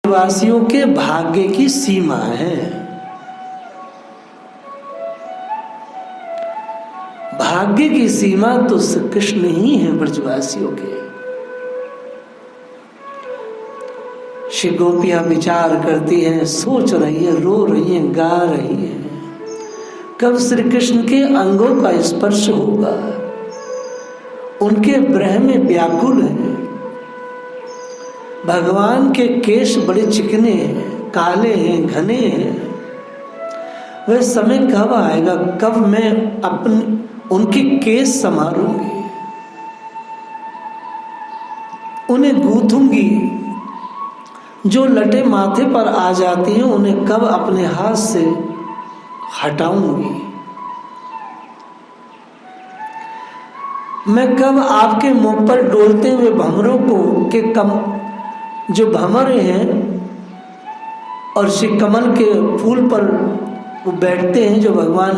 वासियों के भाग्य की सीमा है। भाग्य की सीमा तो श्री कृष्ण ही है ब्रजवासियों के। श्री गोपियां विचार करती हैं, सोच रही है, रो रही हैं, गा रही हैं, कब श्री कृष्ण के अंगों का स्पर्श होगा। उनके विरह में व्याकुल है। भगवान के केश बड़े चिकने हैं, काले हैं, घने हैं। वह समय कब आएगा, कब मैं अपने उनके केस संभालूंगी, उन्हें गूंथूंगी। जो लटे माथे पर आ जाती हैं उन्हें कब अपने हाथ से हटाऊंगी। मैं कब आपके मुंह पर डोलते हुए भंवरों को के कम जो भंवरे हैं और श्री कमल के फूल पर वो बैठते हैं जो भगवान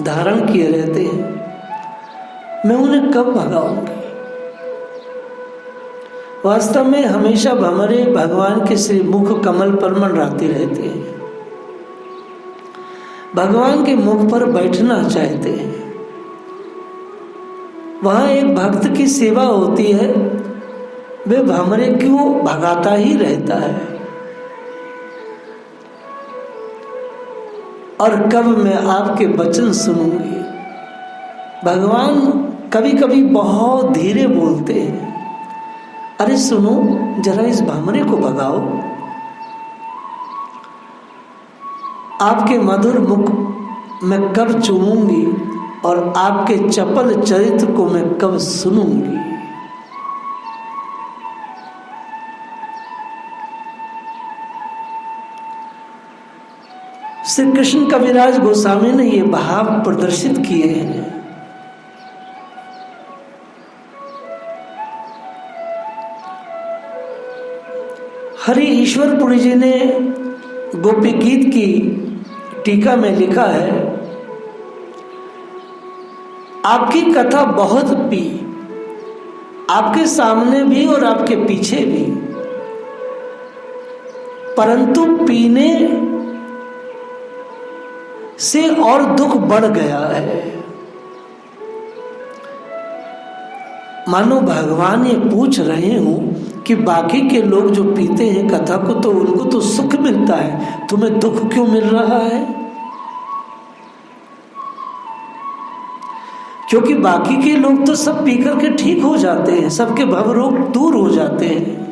धारण किए रहते हैं, मैं उन्हें कब भगाऊंगी। वास्तव में हमेशा भंवरे भगवान के श्री मुख कमल पर मंडराते रहते हैं, भगवान के मुख पर बैठना चाहते हैं। वहां एक भक्त की सेवा होती है, वे भंवरे क्यों भगाता ही रहता है। और कब मैं आपके वचन सुनूंगी। भगवान कभी कभी बहुत धीरे बोलते हैं, अरे सुनो जरा इस भंवरे को भगाओ। आपके मधुर मुख मैं कब चूमूंगी और आपके चपल चरित्र को मैं कब सुनूंगी। श्री कृष्ण कविराज गोस्वामी ने ये भाव प्रदर्शित किए हैं। हरि ईश्वर पुरी जी ने गोपी गीत की टीका में लिखा है, आपकी कथा बहुत पी, आपके सामने भी और आपके पीछे भी, परंतु पीने से और दुख बढ़ गया है। मानो भगवान ये पूछ रहे हो कि बाकी के लोग जो पीते हैं कथा को तो उनको तो सुख मिलता है, तुम्हें दुख क्यों मिल रहा है। क्योंकि बाकी के लोग तो सब पी करके ठीक हो जाते हैं, सबके भव रोग दूर हो जाते हैं।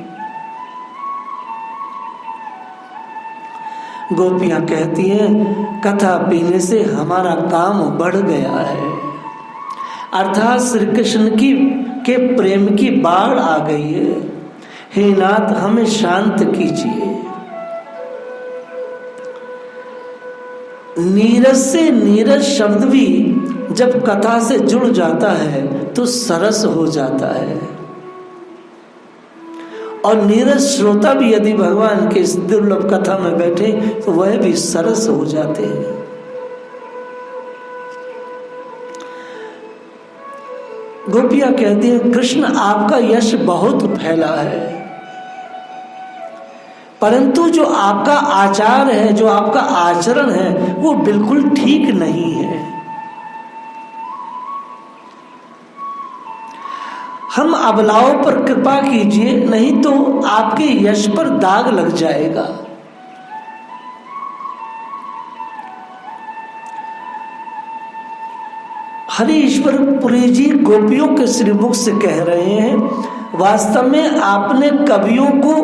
गोपियां कहती हैं कथा पीने से हमारा काम बढ़ गया है, अर्थात श्री कृष्ण के प्रेम की बाढ़ आ गई है। हे नाथ हमें शांत कीजिए। नीरस से नीरस शब्द भी जब कथा से जुड़ जाता है तो सरस हो जाता है, और नीरस श्रोता भी यदि भगवान के इस दुर्लभ कथा में बैठे तो वह भी सरस हो जाते हैं। गोपियां कहती हैं कृष्ण आपका यश बहुत फैला है, परंतु जो आपका आचार है, जो आपका आचरण है वो बिल्कुल ठीक नहीं है। हम अबलाओं पर कृपा कीजिए, नहीं तो आपके यश पर दाग लग जाएगा। हरि ईश्वर पुरी जी गोपियों के श्रीमुख से कह रहे हैं, वास्तव में आपने कवियों को,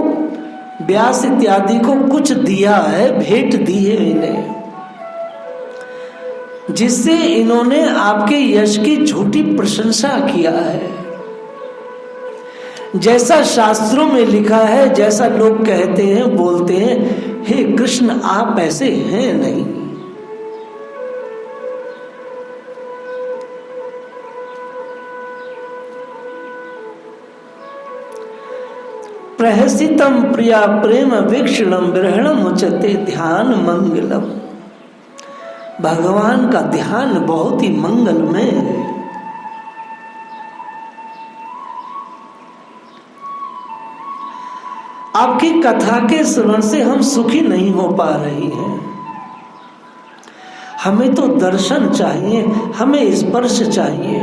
व्यास इत्यादि को कुछ दिया है, भेंट दी है इन्हें, जिससे इन्होंने आपके यश की झूठी प्रशंसा किया है। जैसा शास्त्रों में लिखा है, जैसा लोग कहते हैं, बोलते हैं, हे कृष्ण आप ऐसे हैं नहीं। प्रहसितम प्रिया प्रेम वीक्षणम विरहणम उच्यते ध्यान मंगलम। भगवान का ध्यान बहुत ही मंगलमय है। आपकी कथा के श्रवण से हम सुखी नहीं हो पा रही हैं। हमें तो दर्शन चाहिए, हमें स्पर्श चाहिए।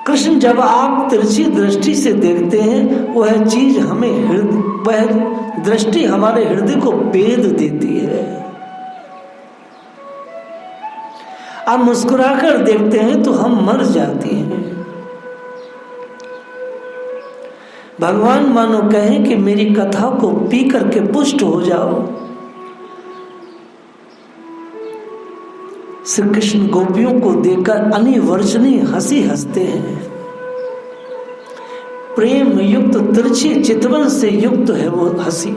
कृष्ण जब आप तिरछी दृष्टि से देखते हैं, वह चीज वह दृष्टि हमारे हृदय को भेद देती है। आप मुस्कुराकर देखते हैं तो हम मर जाते हैं। भगवान मानो कहें कि मेरी कथा को पी करके पुष्ट हो जाओ। श्री कृष्ण गोपियों को देखकर अनिवर्चनीय हंसी हंसते हैं। प्रेम युक्त तिरछी चितवन से युक्त है वो हंसी।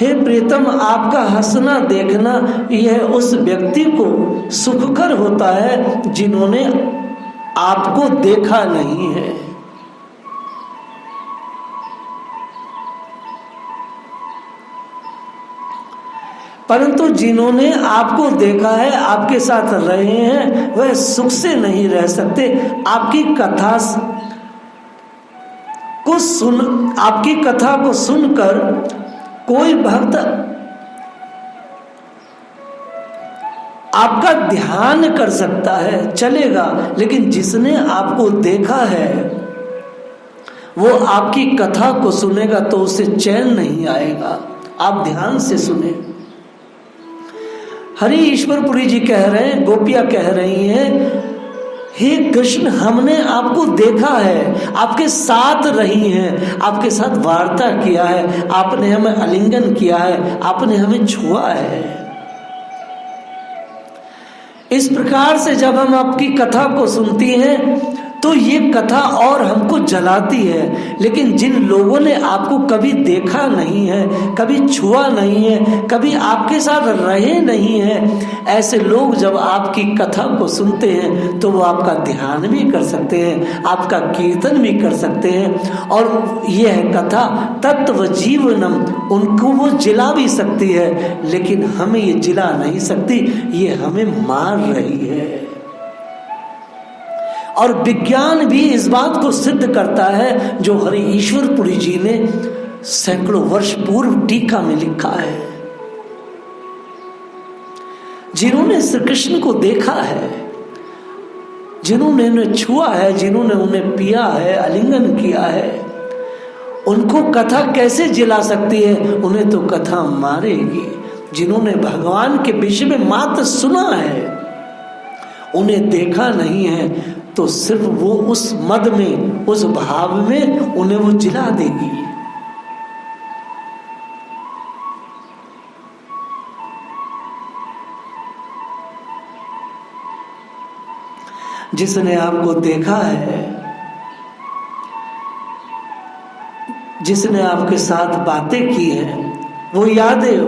हे प्रीतम, आपका हंसना देखना यह उस व्यक्ति को सुखकर होता है जिन्होंने आपको देखा नहीं है। परंतु जिन्होंने आपको देखा है, आपके साथ रहे हैं, वह सुख से नहीं रह सकते। आपकी कथा को सुनकर कोई भक्त आपका ध्यान कर सकता है, चलेगा, लेकिन जिसने आपको देखा है वो आपकी कथा को सुनेगा तो उसे चैन नहीं आएगा। आप ध्यान से सुने। हरि ईश्वरपुरी जी कह रहे हैं, गोपियां कह रही हैं, हे कृष्ण, हमने आपको देखा है, आपके साथ रही हैं, आपके साथ वार्ता किया है, आपने हमें आलिंगन किया है, आपने हमें छुआ है। इस प्रकार से जब हम आपकी कथा को सुनती हैं तो ये कथा और हमको जलाती है। लेकिन जिन लोगों ने आपको कभी देखा नहीं है, कभी छुआ नहीं है, कभी आपके साथ रहे नहीं है, ऐसे लोग जब आपकी कथा को सुनते हैं तो वो आपका ध्यान भी कर सकते हैं, आपका कीर्तन भी कर सकते हैं। और यह कथा तत्व जीवनम, उनको वो जिला भी सकती है, लेकिन हमें ये जिला नहीं सकती, ये हमें मार रही है। और विज्ञान भी इस बात को सिद्ध करता है जो हरि ईश्वरपुरी जी ने सैकड़ों वर्ष पूर्व टीका में लिखा है। जिन्होंने श्री कृष्ण को देखा है, जिन्होंने उन्हें छुआ है, जिन्होंने उन्हें पिया है, आलिंगन किया है, उनको कथा कैसे जिला सकती है? उन्हें तो कथा मारेगी। जिन्होंने भगवान के विषय में मात्र सुना है, उन्हें देखा नहीं है, तो सिर्फ वो उस मद में, उस भाव में उन्हें वो जिला देगी। जिसने आपको देखा है, जिसने आपके साथ बातें की हैं, वो यादें,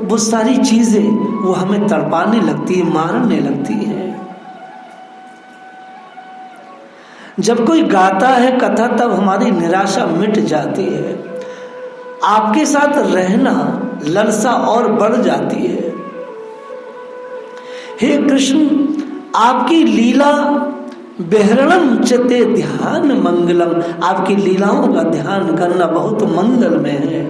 वो सारी चीजें वो हमें तड़पाने लगती है, मारने लगती है। जब कोई गाता है कथा तब हमारी निराशा मिट जाती है, आपके साथ रहना ललसा और बढ़ जाती है। हे कृष्ण, आपकी लीला बेहरणम चते ध्यान मंगलम, आपकी लीलाओं का ध्यान करना बहुत मंगलमय है।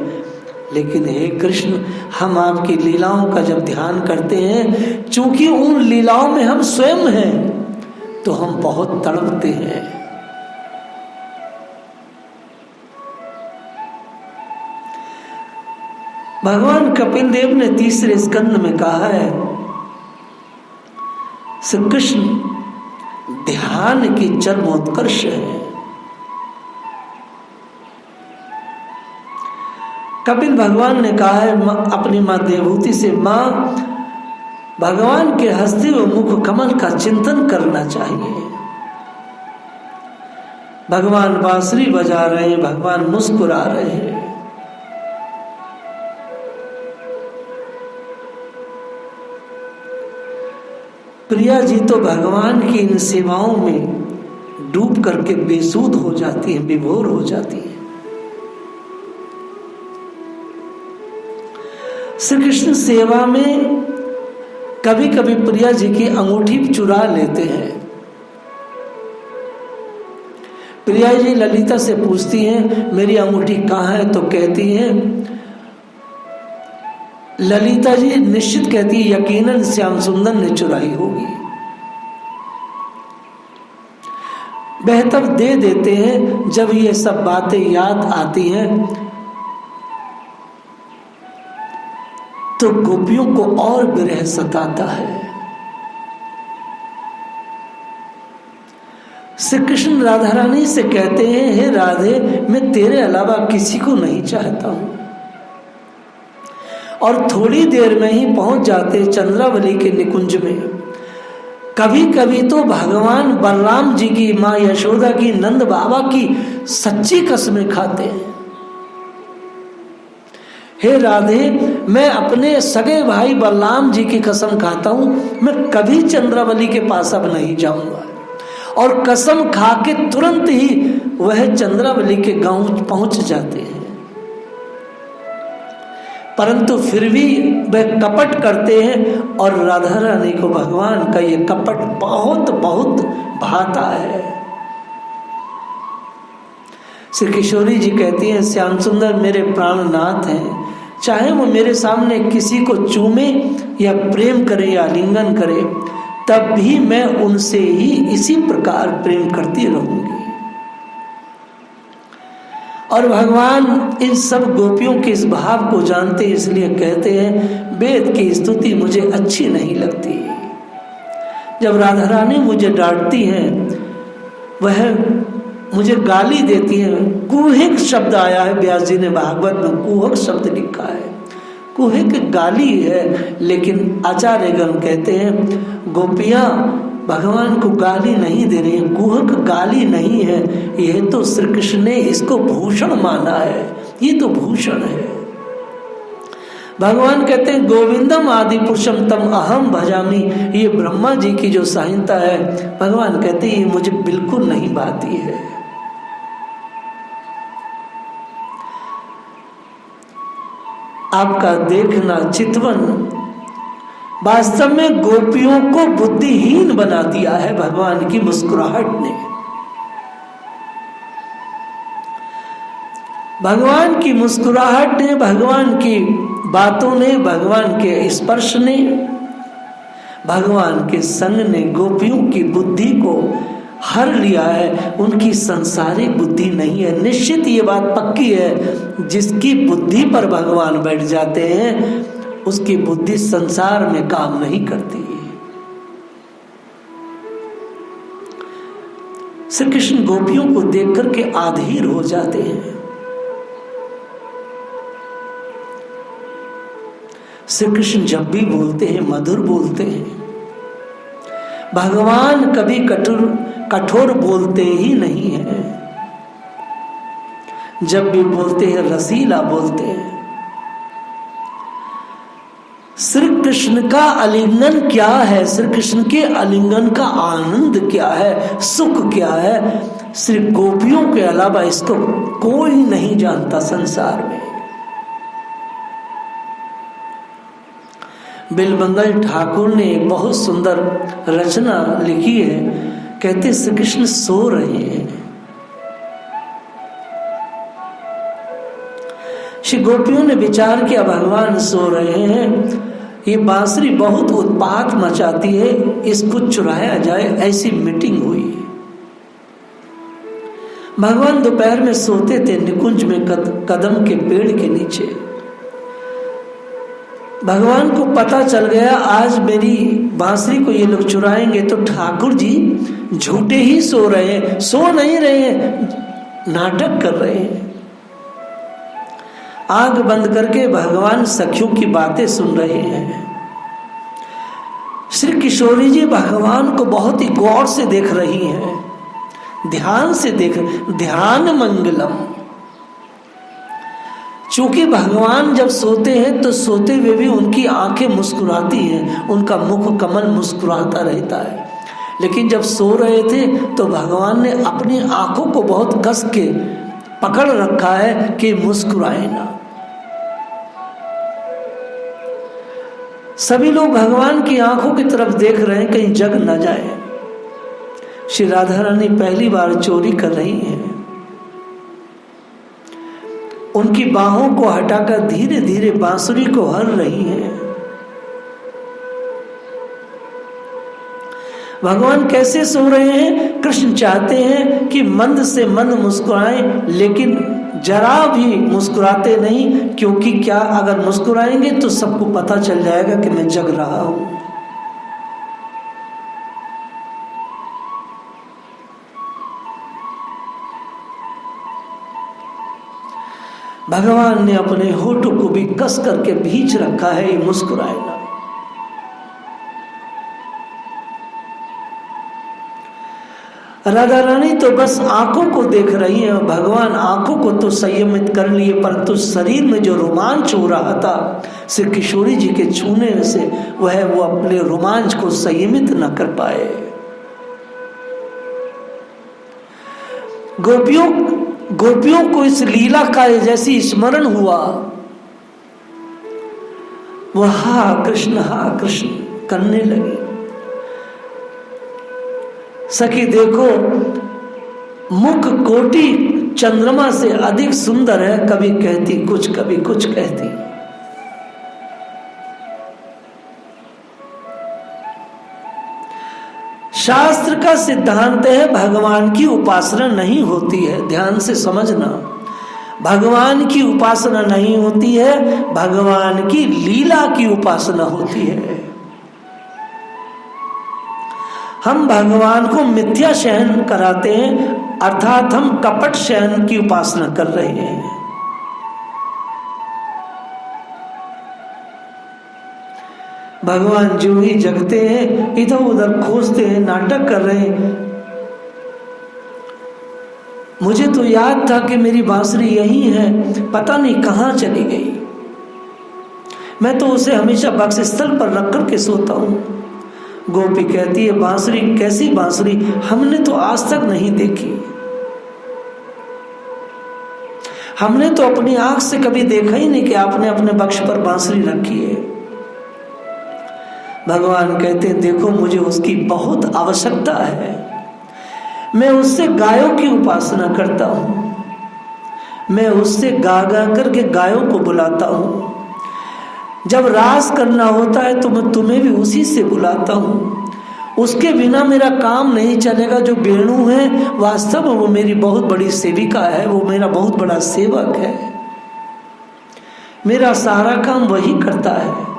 लेकिन हे कृष्ण, हम आपकी लीलाओं का जब ध्यान करते हैं, चूंकि उन लीलाओं में हम स्वयं हैं, तो हम बहुत तड़पते हैं। भगवान कपिल देव ने तीसरे स्कंद में कहा है, श्री कृष्ण ध्यान की चरमोत्कर्ष है। कपिल भगवान ने कहा है अपनी मां देवहूति से, मां, भगवान के हंसते हुए मुख कमल का चिंतन करना चाहिए। भगवान बांसुरी बजा रहे हैं, भगवान मुस्कुरा रहे हैं। प्रिया जी तो भगवान की इन सेवाओं में डूब करके बेसुध हो जाती है, विभोर हो जाती है। श्री कृष्ण सेवा में कभी कभी प्रिया जी की अंगूठी चुरा लेते हैं, प्रिया जी ललिता से पूछती हैं मेरी अंगूठी कहाँ है, तो कहती हैं ललिता जी निश्चित कहती है यकीनन श्याम सुंदर ने चुराई होगी। वह तब दे देते हैं। जब ये सब बातें याद आती हैं तो गोपियों को और विरह सताता है। श्री कृष्ण राधा रानी से कहते हैं हे राधे, मैं तेरे अलावा किसी को नहीं चाहता हूं। और थोड़ी देर में ही पहुंच जाते चंद्रावली के निकुंज में। कभी कभी तो भगवान बलराम जी की, माँ यशोदा की, नंद बाबा की सच्ची कसमें खाते हैं। हे राधे, मैं अपने सगे भाई बलराम जी की कसम खाता हूं, मैं कभी चंद्रावली के पास अब नहीं जाऊंगा। और कसम खा के तुरंत ही वह चंद्रावली के गांव पहुंच जाते हैं। परंतु फिर भी वह कपट करते हैं और राधा रानी को भगवान का ये कपट बहुत बहुत भाता है। श्री किशोरी जी कहती हैं श्याम सुंदर मेरे प्राणनाथ हैं, चाहे वो मेरे सामने किसी को चूमे या प्रेम करे या आलिंगन करे, तब भी मैं उनसे ही इसी प्रकार प्रेम करती रहूंगी। और भगवान इन सब गोपियों के इस भाव को जानते, इसलिए कहते हैं वेद की स्तुति मुझे अच्छी नहीं लगती। जब राधा रानी मुझे डांटती हैं, वह मुझे गाली देती है। कुहिक शब्द आया है, व्यास जी ने भागवत में कुहक शब्द लिखा है। कुहिक गाली है, लेकिन आचार्यगण कहते हैं गोपियां भगवान को गाली नहीं दे रही है, कुहक गाली नहीं है, यह तो श्री कृष्ण ने इसको भूषण माना है, ये तो भूषण है। भगवान कहते हैं गोविंदम आदि पुरुषम तम अहम भजामी। ये ब्रह्मा जी की जो संहिता है, भगवान कहते हैं ये मुझे बिल्कुल नहीं भाती है। आपका देखना चितवन वास्तव में गोपियों को बुद्धिहीन बना दिया है भगवान की मुस्कुराहट ने। भगवान की मुस्कुराहट ने, भगवान की बातों ने, भगवान के स्पर्श ने, भगवान के संग ने गोपियों की बुद्धि को हर लिया है। उनकी संसारिक बुद्धि नहीं है। निश्चित ये बात पक्की है, जिसकी बुद्धि पर भगवान बैठ जाते हैं उसकी बुद्धि संसार में काम नहीं करती। श्री कृष्ण गोपियों को देख करके आधीर हो जाते हैं। श्री कृष्ण जब भी बोलते हैं मधुर बोलते हैं। भगवान कभी कठोर बोलते ही नहीं है। जब भी बोलते हैं रसीला बोलते हैं। श्री कृष्ण का आलिंगन क्या है, श्री कृष्ण के आलिंगन का आनंद क्या है, सुख क्या है, श्री गोपियों के अलावा इसको कोई नहीं जानता संसार में। बिलमंगल ठाकुर ने एक बहुत सुंदर रचना लिखी है। कहते श्री कृष्ण सो रहे हैं। श्री गोपियों ने विचार किया भगवान सो रहे हैं, ये बांसुरी बहुत उत्पात मचाती है, इसको चुराया जाए, ऐसी मीटिंग हुई। भगवान दोपहर में सोते थे निकुंज में कदम के पेड़ के नीचे। भगवान को पता चल गया आज मेरी बांसुरी को ये लोग चुराएंगे, तो ठाकुर जी झूठे ही सो रहे हैं, सो नहीं रहे हैं, नाटक कर रहे हैं। आंख बंद करके भगवान सखियों की बातें सुन रहे हैं। श्री किशोरी जी भगवान को बहुत ही गौर से देख रही हैं, ध्यान से देख, ध्यान मंगलम। चूंकि भगवान जब सोते हैं तो सोते हुए भी उनकी आंखें मुस्कुराती हैं, उनका मुख कमल मुस्कुराता रहता है। लेकिन जब सो रहे थे तो भगवान ने अपनी आंखों को बहुत कस के पकड़ रखा है कि मुस्कुराए ना। सभी लोग भगवान की आंखों की तरफ देख रहे हैं, कहीं जग न जाए। श्री राधा रानी पहली बार चोरी कर रही हैं। उनकी बाहों को हटाकर धीरे धीरे बांसुरी को हर रही हैं। भगवान कैसे सो रहे हैं? कृष्ण चाहते हैं कि मंद से मंद मुस्कुराएं, लेकिन जरा भी मुस्कुराते नहीं, क्योंकि क्या अगर मुस्कुराएंगे तो सबको पता चल जाएगा कि मैं जग रहा हूं। भगवान ने अपने होठों को भी कस करके भींच रखा है, ये मुस्कुराए ना। राधा रानी तो बस आंखों को देख रही है, भगवान आंखों को तो संयमित कर लिए, परंतु शरीर में जो रोमांच हो रहा था श्री किशोरी जी के छूने से, वह वो अपने रोमांच को संयमित न कर पाए। गोपियों को इस लीला का जैसी स्मरण हुआ, वो हा कृष्ण करने लगी। सखी देखो, मुख कोटि चंद्रमा से अधिक सुंदर है, कभी कहती कुछ कभी कुछ कहती। शास्त्र का सिद्धांत है भगवान की उपासना नहीं होती है, ध्यान से समझना। भगवान की उपासना नहीं होती है, भगवान की लीला की उपासना होती है। हम भगवान को मिथ्या शयन कराते हैं, अर्थात हम कपट शयन की उपासना कर रहे हैं। भगवान जो ही जगते हैं, इधर उधर खोजते हैं, नाटक कर रहे हैं। मुझे तो याद था कि मेरी बांसुरी यही है, पता नहीं कहां चली गई। मैं तो उसे हमेशा बक्सस्थल पर रख कर के सोता हूं। गोपी कहती है, बांसुरी कैसी बांसुरी? हमने तो आज तक नहीं देखी। हमने तो अपनी आंख से कभी देखा ही नहीं कि आपने अपने बक्ष पर बांसुरी रखी है। भगवान कहते हैं, देखो मुझे उसकी बहुत आवश्यकता है। मैं उससे गायों की उपासना करता हूं। मैं उससे गा गा करके गायों को बुलाता हूं। जब रास करना होता है तो मैं तुम्हें भी उसी से बुलाता हूँ। उसके बिना मेरा काम नहीं चलेगा। जो वेणु है वास्तव में वो मेरी बहुत बड़ी सेविका है, वो मेरा बहुत बड़ा सेवक है। मेरा सारा काम वही करता है।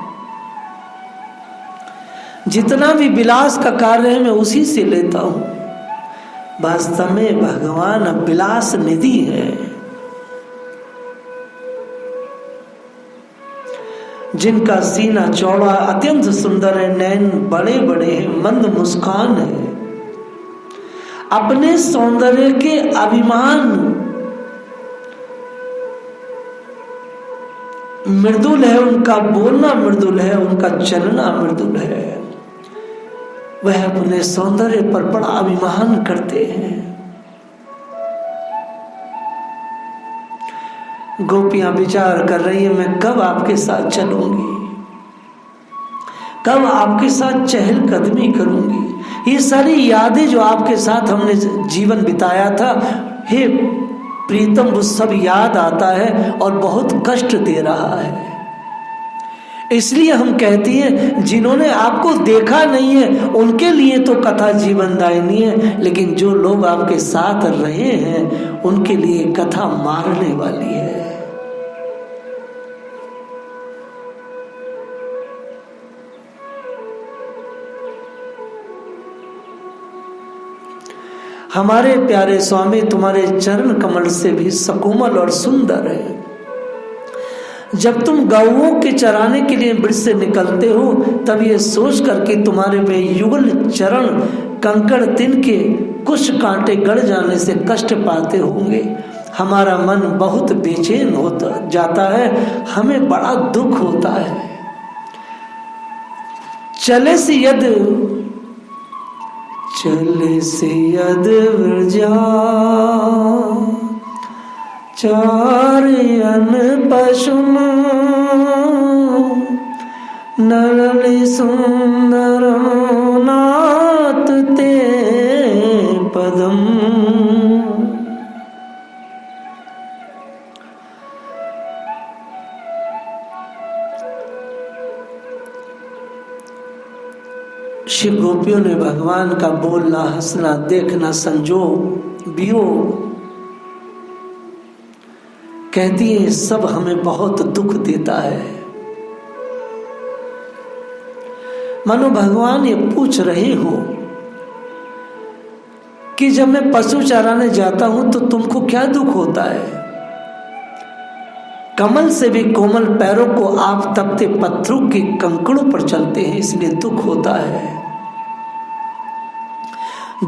जितना भी विलास का कार्य है मैं उसी से लेता हूँ। वास्तव में भगवान विलास निधि है। जिनका सीना चौड़ा अत्यंत सुंदर है, नैन बड़े बड़े हैं, मंद मुस्कान है, अपने सौंदर्य के अभिमान, मृदुल है, उनका बोलना मृदुल है, उनका चलना मृदुल है। वह अपने सौंदर्य पर बड़ा अभिमान करते हैं। गोपियां विचार कर रही है, मैं कब आपके साथ चलूंगी, कब आपके साथ चहलकदमी करूंगी। ये सारी यादें जो आपके साथ हमने जीवन बिताया था, हे प्रीतम, वो सब याद आता है और बहुत कष्ट दे रहा है। इसलिए हम कहती हैं, जिन्होंने आपको देखा नहीं है उनके लिए तो कथा जीवनदायिनी है, लेकिन जो लोग आपके साथ रहे हैं उनके लिए कथा मारने वाली है। हमारे प्यारे स्वामी तुम्हारे चरण कमल से भी सकोमल और सुंदर है। जब तुम गौओं के चराने के लिए वृक्ष से निकलते हो, तब ये सोच करके तुम्हारे वे युगल चरण कंकड़ तिनके कुछ कांटे गड़ जाने से कष्ट पाते होंगे। हमारा मन बहुत बेचैन होता जाता है, हमें बड़ा दुख होता है। चले से यद व्रजा चार्यन पशुन नरनि सुंदर नाथ ते शिव गोपियों ने भगवान का बोलना, हंसना, देखना, संजोग, वियोग, कहती है सब हमें बहुत दुख देता है। मानो भगवान ये पूछ रहे हो कि जब मैं पशु चराने जाता हूं तो तुमको क्या दुख होता है? कमल से भी कोमल पैरों को आप तपते पत्थरों के कंकड़ों पर चलते हैं, इसलिए दुख होता है।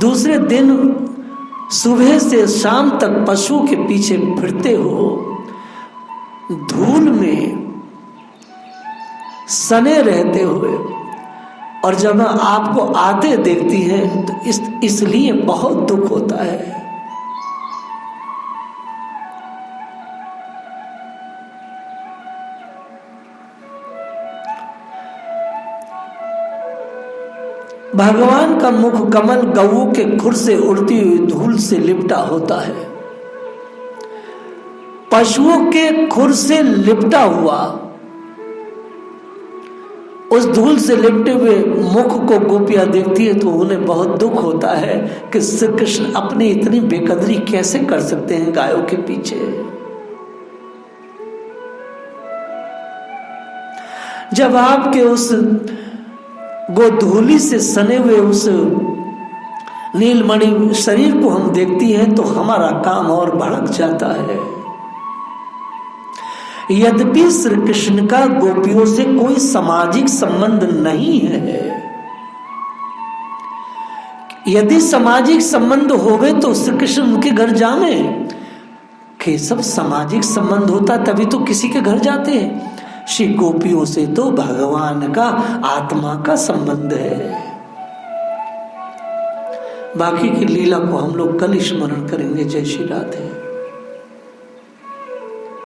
दूसरे दिन सुबह से शाम तक पशुओं के पीछे फिरते हो, धूल में सने रहते हुए, और जब आपको आते देखती है तो इसलिए बहुत दुख होता है। भगवान का मुख कमल गऊ के खुर से उड़ती हुई धूल से लिपटा होता है। पशुओं के खुर से लिपटा हुआ उस धूल से लिपटे हुए मुख को गोपियां देखती है तो उन्हें बहुत दुख होता है कि श्री कृष्ण अपनी इतनी बेकदरी कैसे कर सकते हैं गायों के पीछे। जब आपके उस गोधूली से सने हुए उस नीलमणि शरीर को हम देखती हैं तो हमारा काम और भड़क जाता है। यद्यपि श्री कृष्ण का गोपियों से कोई सामाजिक संबंध नहीं है, यदि सामाजिक संबंध हो गए तो श्री कृष्ण उनके घर जावे कि सब सामाजिक संबंध होता तभी तो किसी के घर जाते हैं। श्री गोपियों से तो भगवान का आत्मा का संबंध है। बाकी की लीला को हम लोग कल स्मरण करेंगे। जय श्री राधे।